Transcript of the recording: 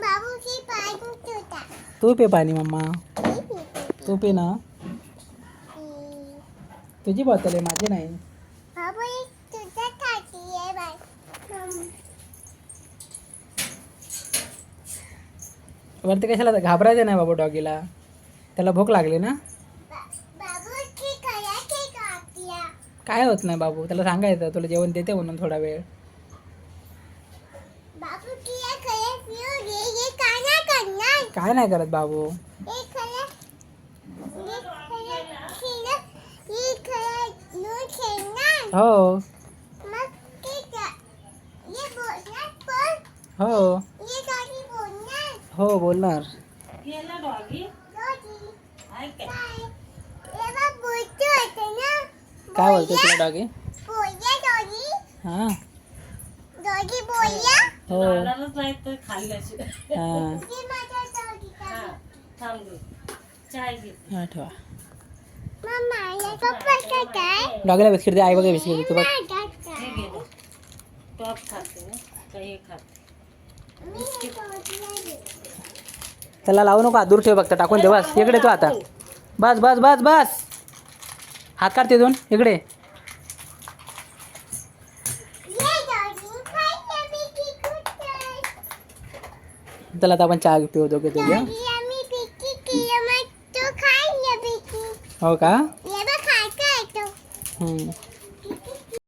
बाबूची पाणी तुटा. तू पे पाणी मम्मा. तू पे ना. तुझी बॉटल आहे माझी नाही. बाबू तुझ्या खाती आहे बाय. वरती कशाला घाबरायचं नाही बाबू डॉगीला. त्याला भूक लागली ना. बाबूची खायची का आपल्या? काय होत नाही बाबू. त्याला सांगायचं तुला जेवण देते म्हणून थोडा वेळ. बाबूची खायची ये काय नाही करणार. काय नाही करत बाबू. ये खाय ये खाय नो खेळणार. हो मग ठीक आहे. ये बोलणार पण. हो ये गाडी बोलणार. हो बोलणार. गाडी. काय? एव्हा बोलतो होते ना. काय बोलते तुला डॉगी. बोलया डॉगी. हां डॉगी बोलया. हो नाही तर खाल्ल्याशी. हां ये माझा डॉगी का. थांब घे. चाय घे. हां ठेवा. मम्मा या पप्पा काय. डॉगीला बिस्किट दे. आई बघा बिस्किट देते बघ. हे घे बघ. टॉप खाते ना का हे खाते. त्याला लावू नको. दूर ठेव फक्त. टाकून दे बस. इकडे तू आता. बस बस बस बस. हात काढ तिथून. इकडे. त्याला आता आपण चहा पिऊ दोघे तुझ्या. हो का. ये बघ काय काय तो.